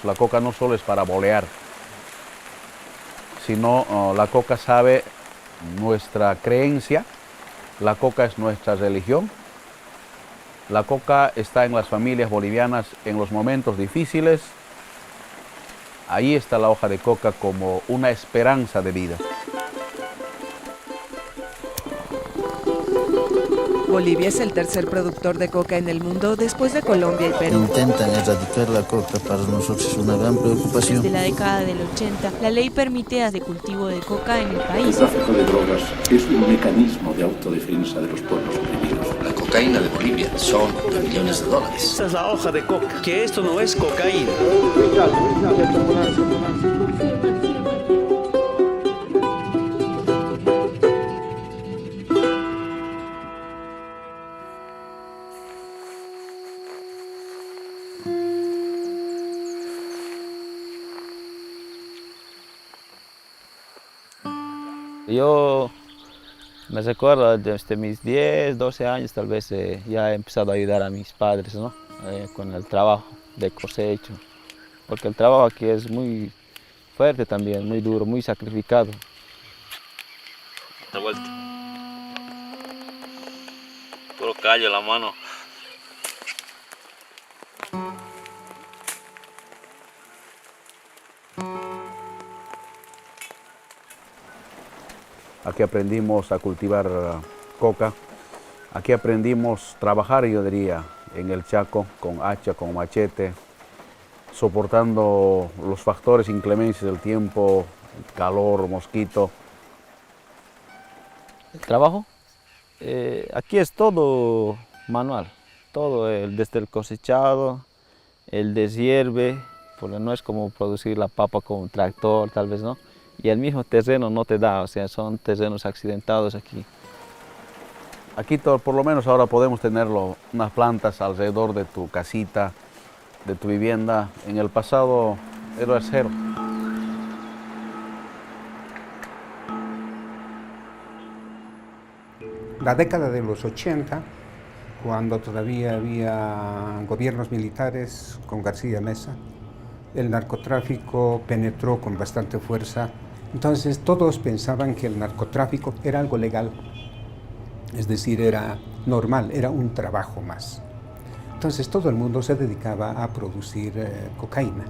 La coca no solo es para bolear, sino la coca sabe nuestra creencia, la coca es nuestra religión, la coca está en las familias bolivianas en los momentos difíciles. Ahí está la hoja de coca como una esperanza de vida. Bolivia es el tercer productor de coca en el mundo después de Colombia y Perú. Intentan erradicar la coca, para nosotros es una gran preocupación. Desde la década del 80, la ley permite de cultivo de coca en el país. El tráfico de drogas es un mecanismo de autodefensa de los pueblos oprimidos. La cocaína de Bolivia son de millones de dólares. Esa es la hoja de coca, que esto no es cocaína. Yo me recuerdo desde mis 10, 12 años tal vez ya he empezado a ayudar a mis padres, ¿no? Con el trabajo de cosecha, porque el trabajo aquí es muy fuerte también, muy duro, muy sacrificado. De vuelta. Puro callo en la mano. Aquí aprendimos a cultivar coca, aquí aprendimos a trabajar, yo diría, en el Chaco, con hacha, con machete, soportando los factores inclemencias del tiempo, calor, mosquito. El trabajo, aquí es todo manual, todo desde el cosechado, el deshierve, porque no es como producir la papa con un tractor, tal vez no. Y el mismo terreno no te da, o sea, son terrenos accidentados aquí. Aquí por lo menos ahora podemos tener unas plantas alrededor de tu casita, de tu vivienda. En el pasado era cero. La década de los 80, cuando todavía había gobiernos militares con García Meza, el narcotráfico penetró con bastante fuerza. Entonces todos pensaban que el narcotráfico era algo legal, es decir, era normal, era un trabajo más. Entonces todo el mundo se dedicaba a producir cocaína.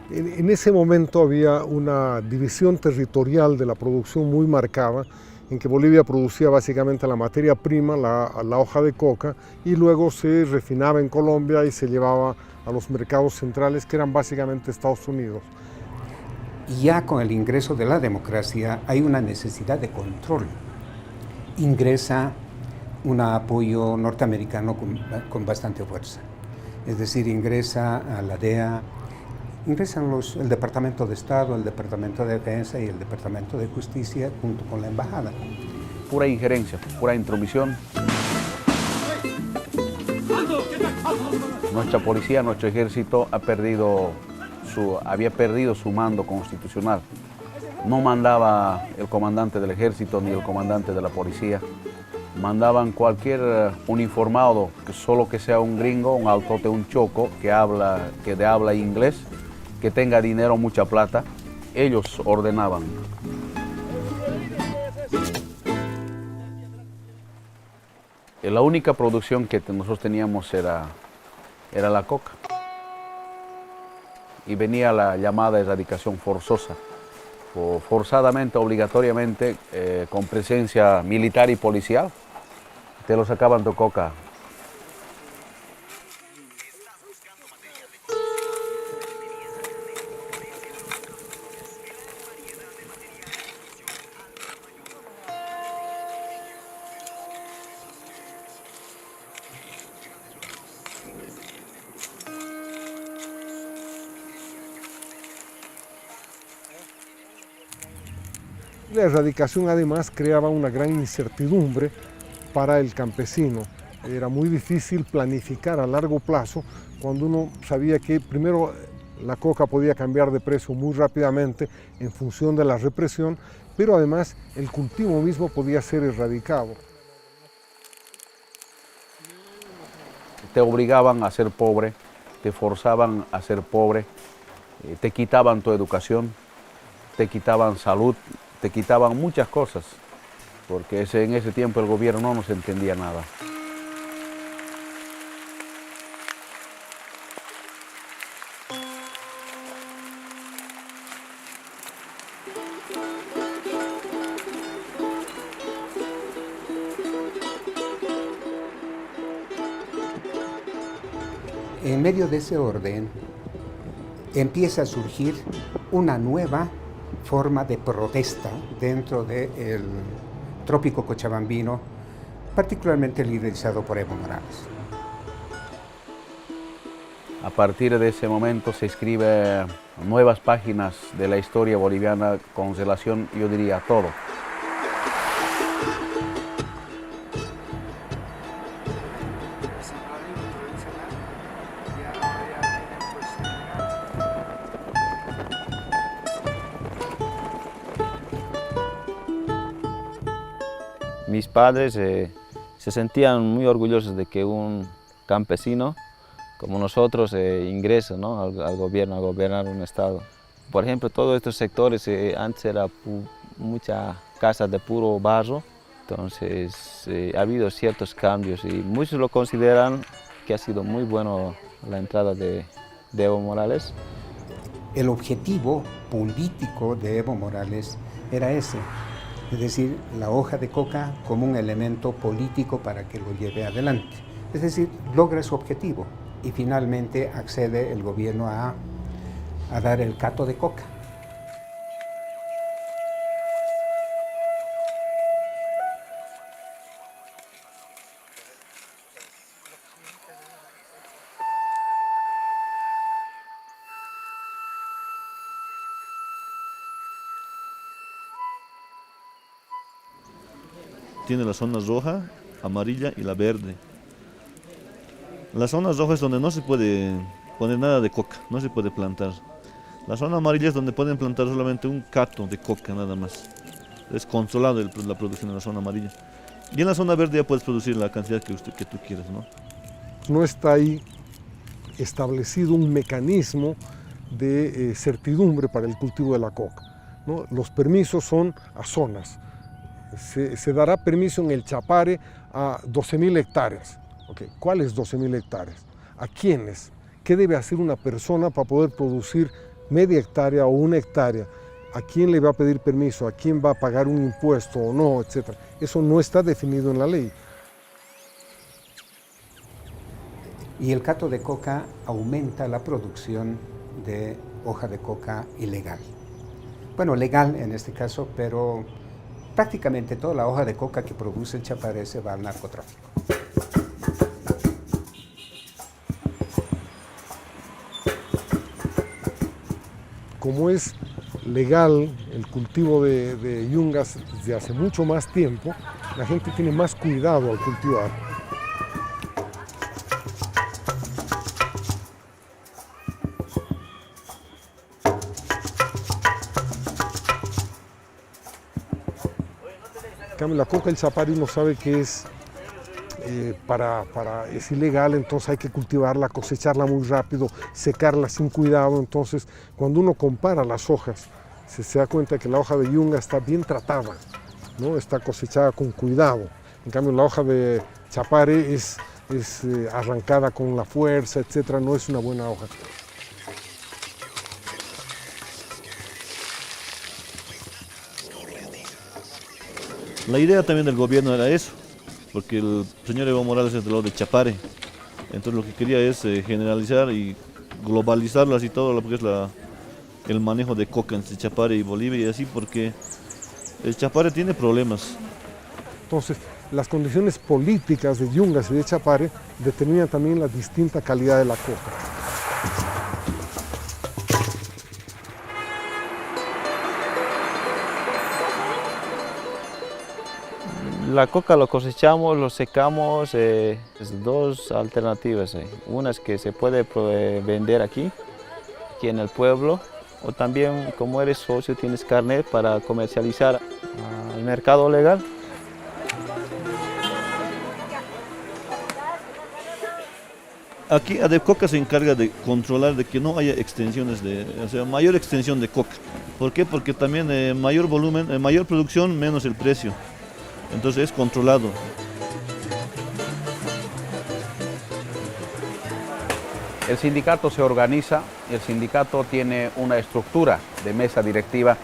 En ese momento había una división territorial de la producción muy marcada, en que Bolivia producía básicamente la materia prima, la hoja de coca, y luego se refinaba en Colombia y se llevaba a los mercados centrales, que eran básicamente Estados Unidos. Ya con el ingreso de la democracia hay una necesidad de control. Ingresa un apoyo norteamericano con bastante fuerza. Es decir, ingresa a la DEA, ingresan el Departamento de Estado, el Departamento de Defensa y el Departamento de Justicia junto con la Embajada. Pura injerencia, pura intromisión. Nuestra policía, nuestro ejército había perdido su mando constitucional. No mandaba el comandante del ejército ni el comandante de la policía. Mandaban cualquier uniformado, solo que sea un gringo, un altote, un choco, que habla inglés, que tenga dinero, mucha plata. Ellos ordenaban. La única producción que nosotros teníamos era la coca. Y venía la llamada erradicación forzosa, o forzadamente, obligatoriamente, con presencia militar y policial. Te lo sacaban de coca. La erradicación además creaba una gran incertidumbre para el campesino. Era muy difícil planificar a largo plazo cuando uno sabía que primero la coca podía cambiar de precio muy rápidamente en función de la represión, pero además el cultivo mismo podía ser erradicado. Te obligaban a ser pobre, te forzaban a ser pobre, te quitaban tu educación, te quitaban salud, te quitaban muchas cosas, porque en ese tiempo el gobierno no nos entendía nada. En medio de ese orden empieza a surgir una nueva forma de protesta dentro del trópico cochabambino, particularmente liderizado por Evo Morales. A partir de ese momento se escriben nuevas páginas de la historia boliviana con relación, yo diría, a todo. Mis padres se sentían muy orgullosos de que un campesino como nosotros ingrese, ¿no?, al gobierno, a gobernar un estado. Por ejemplo, todos estos sectores antes era muchas casas de puro barro, entonces ha habido ciertos cambios y muchos lo consideran que ha sido muy bueno la entrada de Evo Morales. El objetivo político de Evo Morales era ese, es decir, la hoja de coca como un elemento político para que lo lleve adelante. Es decir, logra su objetivo y finalmente accede el gobierno a dar el cato de coca. Tiene la zona roja, amarilla y la verde. La zona roja es donde no se puede poner nada de coca, no se puede plantar. La zona amarilla es donde pueden plantar solamente un cato de coca nada más. Es controlado la producción en la zona amarilla. Y en la zona verde ya puedes producir la cantidad que tú quieras, ¿no? No está ahí establecido un mecanismo de certidumbre para el cultivo de la coca, ¿no? Los permisos son a zonas. Se dará permiso en el Chapare a 12.000 hectáreas. Okay. ¿Cuáles 12.000 hectáreas? ¿A quiénes? ¿Qué debe hacer una persona para poder producir media hectárea o una hectárea? ¿A quién le va a pedir permiso? ¿A quién va a pagar un impuesto o no? Etcétera. Eso no está definido en la ley. Y el cato de coca aumenta la producción de hoja de coca ilegal. Bueno, legal en este caso, pero prácticamente toda la hoja de coca que produce el Chapare se va al narcotráfico. Como es legal el cultivo de yungas desde hace mucho más tiempo, la gente tiene más cuidado al cultivar. En cambio, la coca del Chapare uno sabe que es es ilegal, entonces hay que cultivarla, cosecharla muy rápido, secarla sin cuidado. Entonces, cuando uno compara las hojas, se da cuenta que la hoja de yunga está bien tratada, ¿no? Está cosechada con cuidado. En cambio, la hoja de Chapare es arrancada con la fuerza, etcétera, no es una buena hoja. La idea también del gobierno era eso, porque el señor Evo Morales es del lado de Chapare, entonces lo que quería es generalizar y globalizarlo así todo lo que es el manejo de coca entre Chapare y Bolivia y así, porque el Chapare tiene problemas. Entonces, las condiciones políticas de Yungas y de Chapare determinan también la distinta calidad de la coca. La coca lo cosechamos, lo secamos, dos alternativas. Una es que se puede vender aquí en el pueblo, o también como eres socio tienes carnet para comercializar al mercado legal. Aquí Adepcoca se encarga de controlar de que no haya extensiones o sea, mayor extensión de coca. ¿Por qué? Porque también mayor volumen, mayor producción, menos el precio. Entonces es controlado. El sindicato se organiza, el sindicato tiene una estructura de mesa directiva,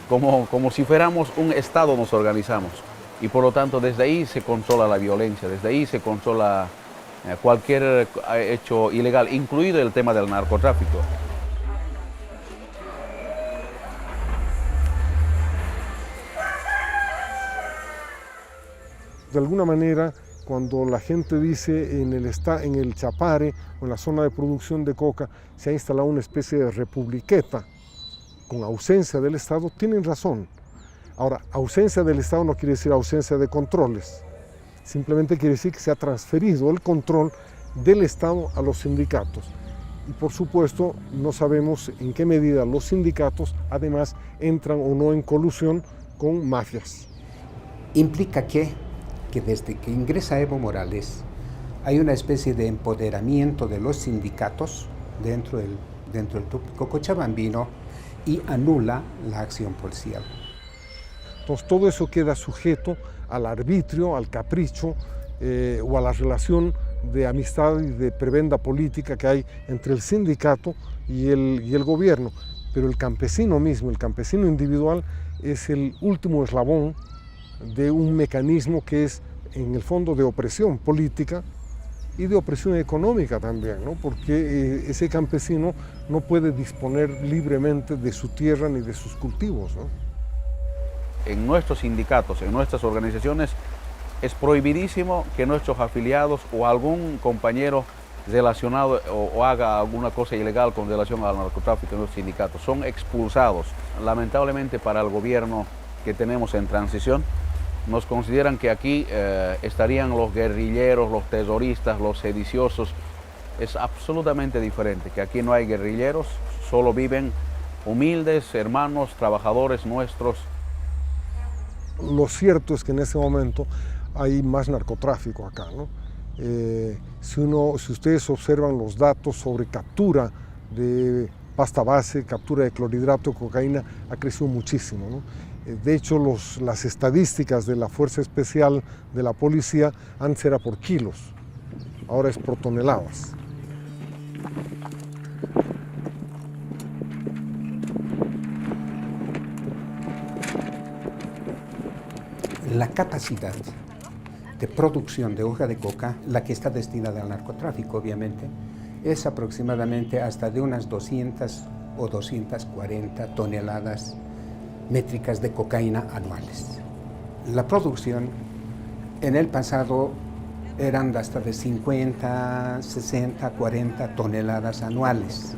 como si fuéramos un Estado nos organizamos. Y por lo tanto desde ahí se controla la violencia, desde ahí se controla cualquier hecho ilegal, incluido el tema del narcotráfico. De alguna manera, cuando la gente dice en el Chapare o en la zona de producción de coca se ha instalado una especie de republiqueta con ausencia del Estado, tienen razón. Ahora, ausencia del Estado no quiere decir ausencia de controles, simplemente quiere decir que se ha transferido el control del Estado a los sindicatos. Y por supuesto no sabemos en qué medida los sindicatos además entran o no en colusión con mafias. Implica que desde que ingresa Evo Morales hay una especie de empoderamiento de los sindicatos dentro del tópico cochabambino y anula la acción policial. Entonces todo eso queda sujeto al arbitrio, al capricho o a la relación de amistad y de prebenda política que hay entre el sindicato y el gobierno. Pero el campesino mismo, el campesino individual, es el último eslabón de un mecanismo que es en el fondo de opresión política y de opresión económica también, ¿no? Porque ese campesino no puede disponer libremente de su tierra ni de sus cultivos, ¿no? En nuestros sindicatos, en nuestras organizaciones, es prohibidísimo que nuestros afiliados o algún compañero relacionado o haga alguna cosa ilegal con relación al narcotráfico en los sindicatos. Son expulsados. Lamentablemente para el gobierno que tenemos en transición, nos consideran que aquí estarían los guerrilleros, los terroristas, los sediciosos. Es absolutamente diferente, que aquí no hay guerrilleros, solo viven humildes hermanos, trabajadores nuestros. Lo cierto es que en ese momento hay más narcotráfico acá, ¿no? Si ustedes observan los datos sobre captura de pasta base, captura de clorhidrato de cocaína, ha crecido muchísimo, ¿no? De hecho, las estadísticas de la Fuerza Especial de la Policía antes era por kilos, ahora es por toneladas. La capacidad de producción de hoja de coca, la que está destinada al narcotráfico obviamente, es aproximadamente hasta de unas 200 o 240 toneladas métricas de cocaína anuales. La producción en el pasado eran hasta de 50, 60, 40 toneladas anuales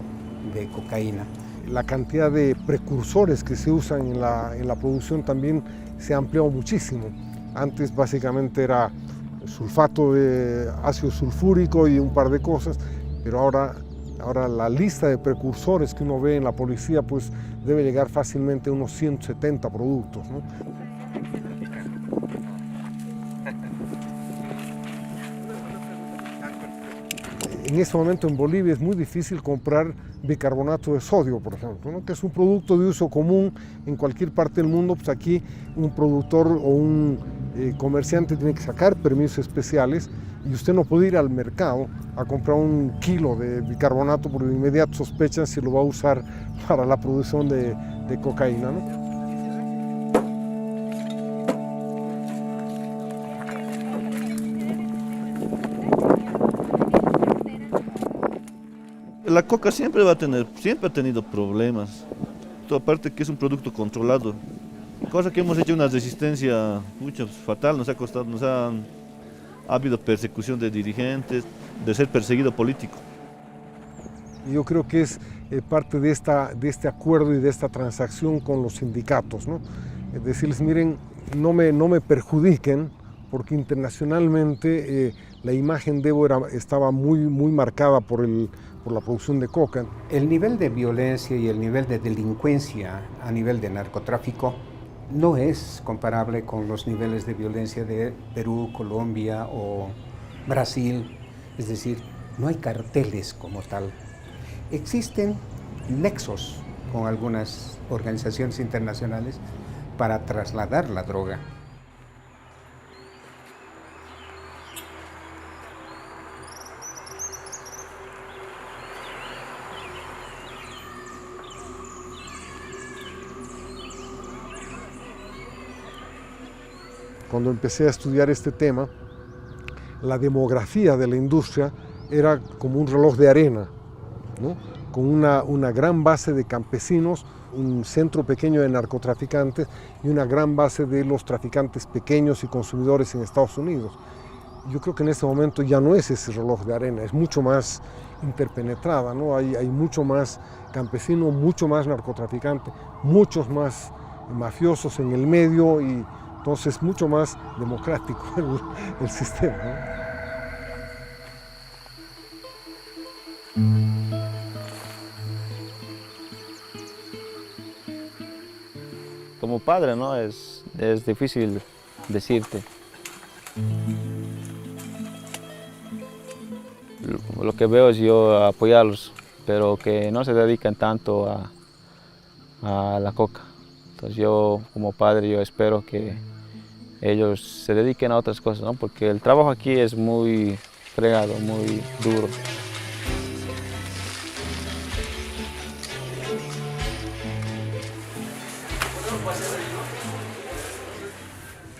de cocaína. La cantidad de precursores que se usan en la producción también se ha ampliado muchísimo. Antes básicamente era sulfato de ácido sulfúrico y un par de cosas, pero ahora la lista de precursores que uno ve en la policía pues debe llegar fácilmente a unos 170 productos, ¿no? En este momento en Bolivia es muy difícil comprar bicarbonato de sodio, por ejemplo, ¿no? Que es un producto de uso común en cualquier parte del mundo. Pues aquí un productor o un comerciante tiene que sacar permisos especiales y usted no puede ir al mercado a comprar un kilo de bicarbonato porque de inmediato sospechan si lo va a usar para la producción de cocaína, ¿no? La coca siempre ha tenido problemas, aparte que es un producto controlado, cosa que hemos hecho una resistencia fatal, ha habido persecución de dirigentes, de ser perseguido político. Yo creo que es parte de este acuerdo y de esta transacción con los sindicatos, ¿no? Es decirles, miren, no me perjudiquen, porque internacionalmente la imagen de Evo estaba muy marcada por la producción de coca. El nivel de violencia y el nivel de delincuencia a nivel de narcotráfico no es comparable con los niveles de violencia de Perú, Colombia o Brasil. Es decir, no hay carteles como tal. Existen nexos con algunas organizaciones internacionales para trasladar la droga. Cuando empecé a estudiar este tema, la demografía de la industria era como un reloj de arena, ¿no? Con una gran base de campesinos, un centro pequeño de narcotraficantes y una gran base de los traficantes pequeños y consumidores en Estados Unidos. Yo creo que en este momento ya no es ese reloj de arena, es mucho más interpenetrada, ¿no? Hay mucho más campesino, mucho más narcotraficante, muchos más mafiosos en el medio y entonces mucho más democrático el sistema, ¿no? Como padre, ¿no? Es difícil decirte. Lo que veo es yo apoyarlos, pero que no se dedican tanto a la coca. Entonces yo como padre yo espero que ellos se dediquen a otras cosas, ¿no? Porque el trabajo aquí es muy fregado, muy duro.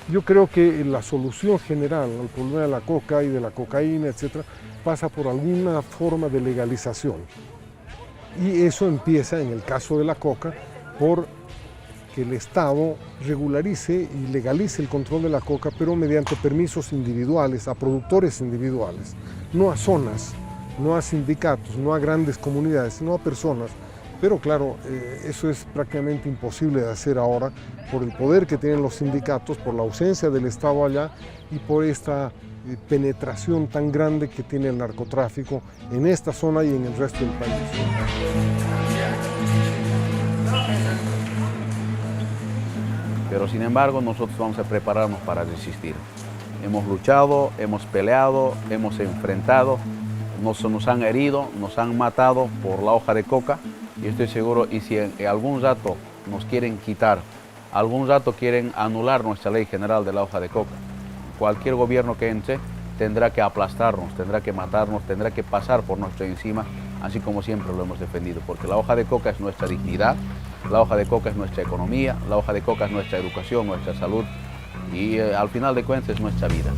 Yo creo que la solución general al problema de la coca y de la cocaína, etcétera, pasa por alguna forma de legalización. Y eso empieza, en el caso de la coca, por que el Estado regularice y legalice el control de la coca, pero mediante permisos individuales, a productores individuales, no a zonas, no a sindicatos, no a grandes comunidades, sino a personas. Pero claro, eso es prácticamente imposible de hacer ahora por el poder que tienen los sindicatos, por la ausencia del Estado allá y por esta penetración tan grande que tiene el narcotráfico en esta zona y en el resto del país. Pero sin embargo nosotros vamos a prepararnos para resistir. Hemos luchado, hemos peleado, hemos enfrentado, nos han herido, nos han matado por la hoja de coca y estoy seguro, y si en algún rato nos quieren quitar, algún rato quieren anular nuestra ley general de la hoja de coca, cualquier gobierno que entre tendrá que aplastarnos, tendrá que matarnos, tendrá que pasar por nuestro encima, así como siempre lo hemos defendido, porque la hoja de coca es nuestra dignidad, la hoja de coca es nuestra economía, la hoja de coca es nuestra educación, nuestra salud y al final de cuentas es nuestra vida.